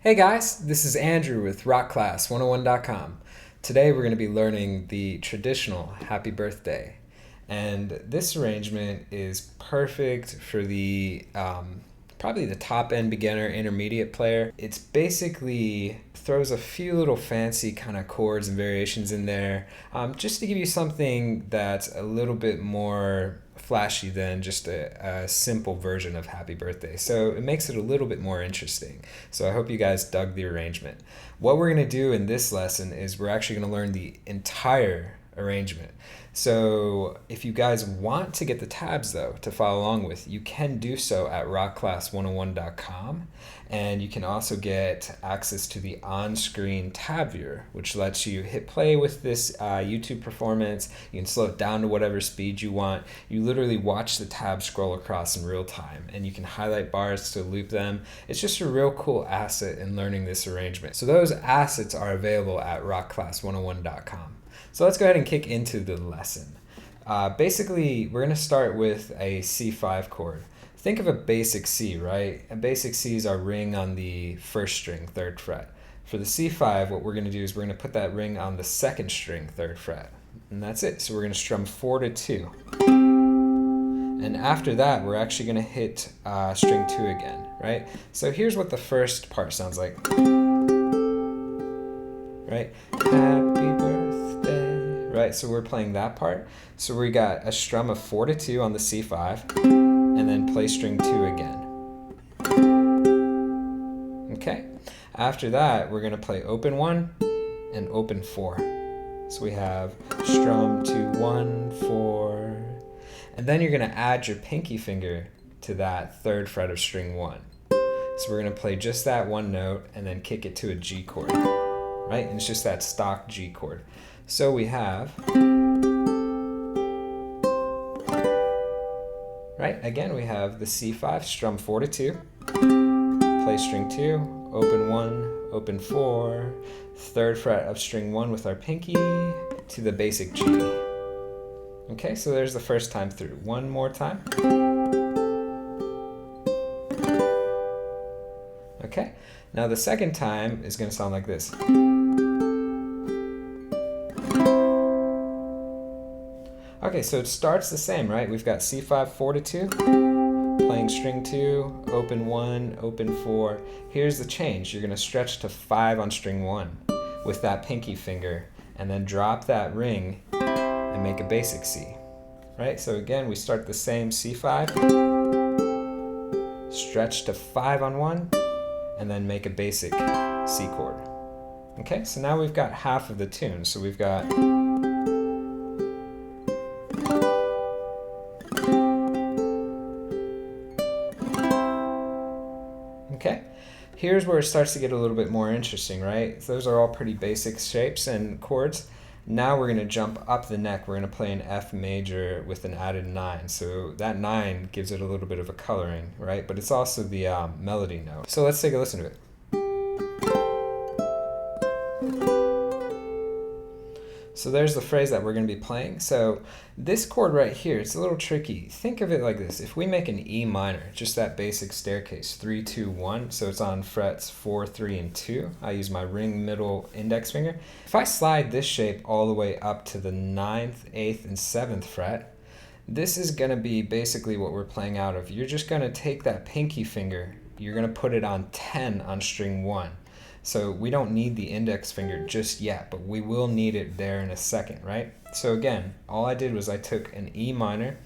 Hey guys, this is Andrew with rockclass101.com. Today we're going to be learning the traditional Happy Birthday. And this arrangement is perfect for the probably the top end beginner intermediate player. It's basically throws a few little fancy kind of chords and variations in there just to give you something that's a little bit more flashy than just a simple version of Happy Birthday. So it makes it a little bit more interesting. So I hope you guys dug the arrangement. What we're going to do in this lesson is we're actually going to learn the entire arrangement. So if you guys want to get the tabs though to follow along with, you can do so at rockclass101.com, and you can also get access to the on-screen tab viewer, which lets you hit play with this YouTube performance. You can slow it down to whatever speed you want. You literally watch the tab scroll across in real time, and you can highlight bars to loop them. It's just a real cool asset in learning this arrangement. So those assets are available at rockclass101.com. So let's go ahead and kick into the lesson. Basically, we're going to start with a C5 chord. Think of a basic C, right? A basic C is our ring on the first string, 3rd fret. For the C5, what we're going to do is we're going to put that ring on the 2nd string, 3rd fret. And that's it. So we're going to strum 4 to 2. And after that, we're actually going to hit string 2 again, right? So here's what the first part sounds like. Right? Happy birthday. Right? So we're playing that part. So we got a strum of 4 to 2 on the C5, and then play string 2 again. Okay? After that, we're going to play open 1 and open 4. So we have strum 2, 1, 4. And then you're going to add your pinky finger to that 3rd fret of string 1. So we're going to play just that one note and then kick it to a G chord. Right? And it's just that stock G chord. So we have, right? Again, we have the C5, strum 4 to 2, play string 2, open 1, open 4, 3rd fret of string 1 with our pinky to the basic G. Okay, so there's the first time through. One more time. Okay, now the second time is going to sound like this. Okay, so it starts the same, right? We've got C5, 4 to 2, playing string 2, open 1, open 4. Here's the change. You're going to stretch to 5 on string 1 with that pinky finger, and then drop that ring and make a basic C, right? So again, we start the same C5, stretch to 5 on 1, and then make a basic C chord. Okay, so now we've got half of the tune. So we've got okay, here's where it starts to get a little bit more interesting, right? So those are all pretty basic shapes and chords. Now we're going to jump up the neck. We're going to play an F major with an added 9. So that 9 gives it a little bit of a coloring, right? But it's also the melody note. So let's take a listen to it. So there's the phrase that we're going to be playing. So this chord right here, it's a little tricky. Think of it like this. If we make an E minor, just that basic staircase, 3, 2, 1, so it's on frets 4, 3, and 2. I use my ring middle index finger. If I slide this shape all the way up to the 9th, 8th, and 7th fret, this is going to be basically what we're playing out of. You're just going to take that pinky finger, you're going to put it on 10 on string 1. So we don't need the index finger just yet, but we will need it there in a second, right? So again, all I did was I took an E minor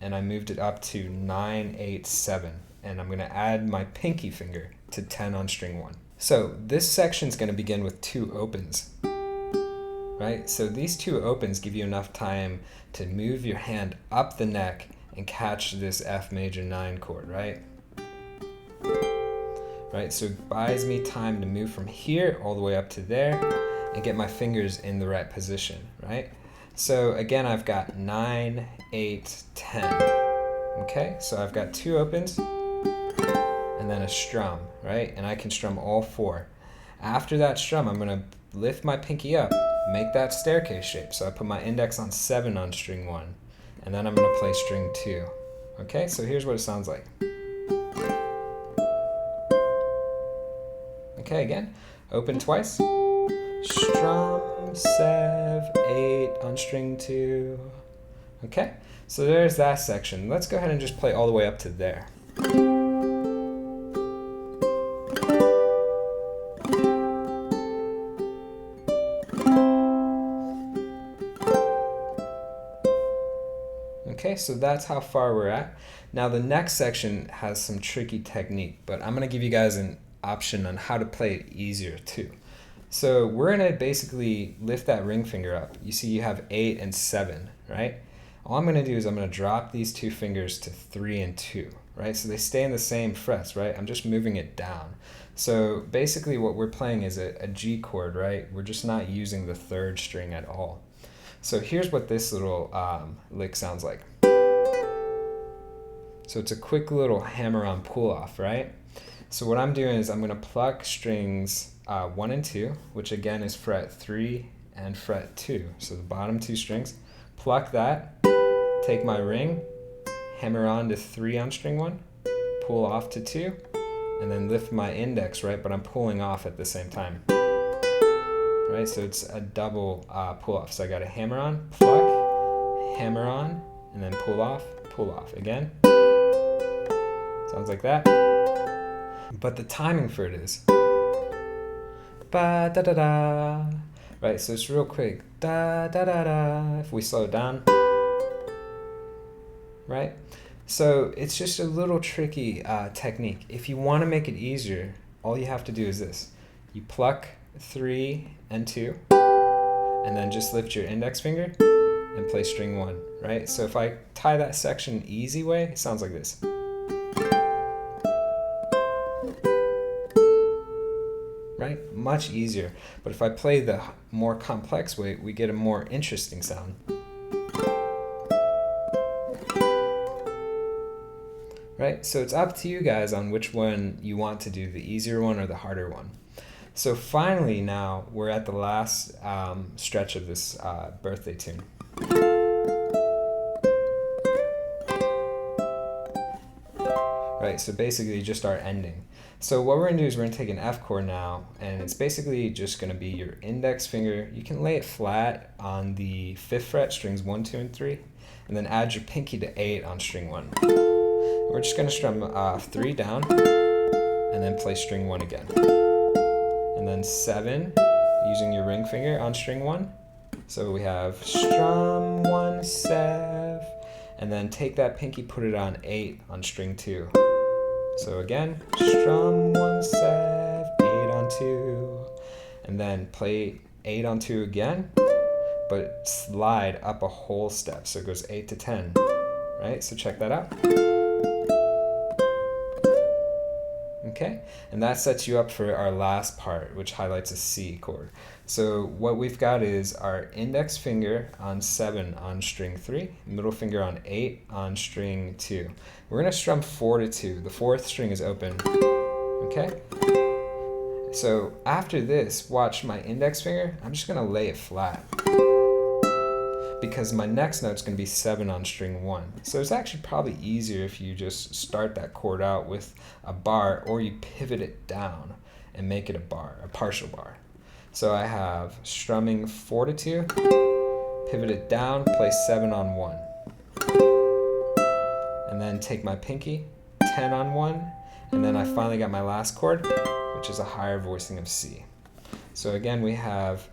and I moved it up to 9, 8, 7. And I'm going to add my pinky finger to 10 on string 1. So this section is going to begin with 2 opens, right? So these 2 opens give you enough time to move your hand up the neck and catch this F major 9 chord, right? Right, so it buys me time to move from here all the way up to there and get my fingers in the right position, right? So again, I've got 9, 8, 10. Okay, so I've got 2 opens and then a strum, right? And I can strum all 4. After that strum, I'm gonna lift my pinky up, make that staircase shape. So I put my index on 7 on string 1, and then I'm gonna play string 2. Okay, so here's what it sounds like. Okay, again, open twice. Strum, 7, 8 on string 2. Okay, so there's that section. Let's go ahead and just play all the way up to there. Okay, so that's how far we're at. Now the next section has some tricky technique, but I'm going to give you guys an option on how to play it easier too. So we're going to basically lift that ring finger up. You see you have 8 and 7, right? All I'm going to do is I'm going to drop these 2 fingers to 3 and 2, right? So they stay in the same frets, right? I'm just moving it down. So basically what we're playing is a G chord, right? We're just not using the 3rd string at all. So here's what this little lick sounds like. So it's a quick little hammer-on pull-off, right? So what I'm doing is I'm going to pluck strings 1 and 2, which again is fret 3 and fret 2. So the bottom 2 strings, pluck that, take my ring, hammer on to 3 on string 1, pull off to 2, and then lift my index, right? But I'm pulling off at the same time. Right, so it's a double pull-off. So I got a hammer on, pluck, hammer on, and then pull off again. Sounds like that. But the timing for it is ba da da da. Right, so it's real quick. Da da da da. If we slow it down, right? So it's just a little tricky technique. If you want to make it easier, all you have to do is this: you pluck 3 and 2, and then just lift your index finger and play string 1, right? So if I tie that section easy way, it sounds like this. Right? Much easier. But if I play the more complex way, we get a more interesting sound. Right? So it's up to you guys on which one you want to do, the easier one or the harder one. So finally now, we're at the last stretch of this birthday tune. Right, so basically just our ending. So what we're going to do is we're going to take an F chord now, and it's basically just going to be your index finger. You can lay it flat on the 5th fret, strings 1, 2, and 3, and then add your pinky to 8 on string 1. We're just going to strum 3 down, and then play string 1 again. And then 7, using your ring finger on string 1. So we have strum 1, 7, and then take that pinky, put it on 8 on string 2. So again, strum 1, 7, 8 on 2, and then play 8 on 2 again, but slide up a whole step. So it goes 8 to 10, right? So check that out. Okay, and that sets you up for our last part, which highlights a C chord. So what we've got is our index finger on 7 on string 3, middle finger on 8 on string 2. We're going to strum 4 to 2. The 4th string is open. Okay? So after this, watch my index finger. I'm just going to lay it flat, because my next note is going to be 7 on string 1. So it's actually probably easier if you just start that chord out with a bar, or you pivot it down and make it a bar, a partial bar. So I have strumming 4 to 2, pivot it down, play 7 on 1. And then take my pinky, 10 on 1, and then I finally got my last chord, which is a higher voicing of C. So again, we have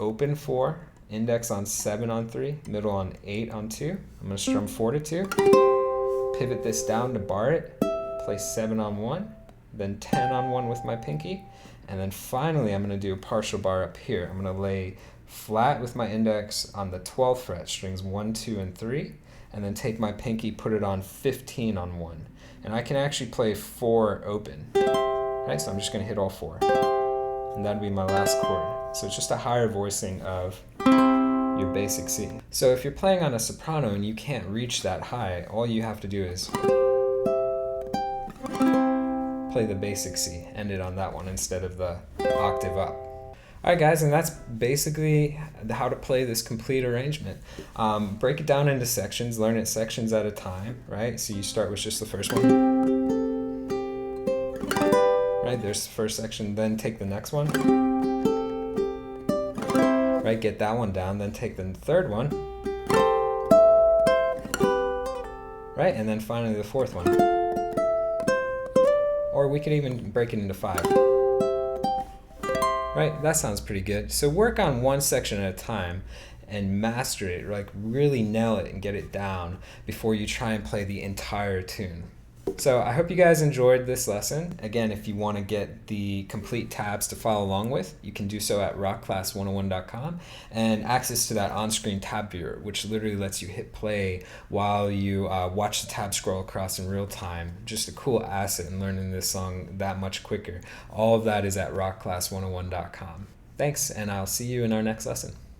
open 4, index on 7 on 3, middle on 8 on 2. I'm going to strum 4 to 2, pivot this down to bar it, play 7 on 1, then 10 on 1 with my pinky, and then finally I'm going to do a partial bar up here. I'm going to lay flat with my index on the 12th fret, strings 1, 2, and 3, and then take my pinky, put it on 15 on 1. And I can actually play 4 open. Right, so I'm just going to hit all 4. And that'd be my last chord. So it's just a higher voicing of your basic C. So if you're playing on a soprano and you can't reach that high, all you have to do is play the basic C, end it on that one instead of the octave up. Alright guys, and that's basically how to play this complete arrangement. Break it down into sections, learn it sections at a time, right? So you start with just the first one. Right, right? There's the first section, then take the next one, right? Get that one down, then take the third one, right? And then finally the fourth one. Or we could even break it into 5. Right, that sounds pretty good. So work on one section at a time and master it, like really nail it and get it down before you try and play the entire tune. So I hope you guys enjoyed this lesson. Again, if you want to get the complete tabs to follow along with, you can do so at rockclass101.com, and access to that on-screen tab viewer, which literally lets you hit play while you watch the tab scroll across in real time. Just a cool asset in learning this song that much quicker. All of that is at rockclass101.com. Thanks, and I'll see you in our next lesson.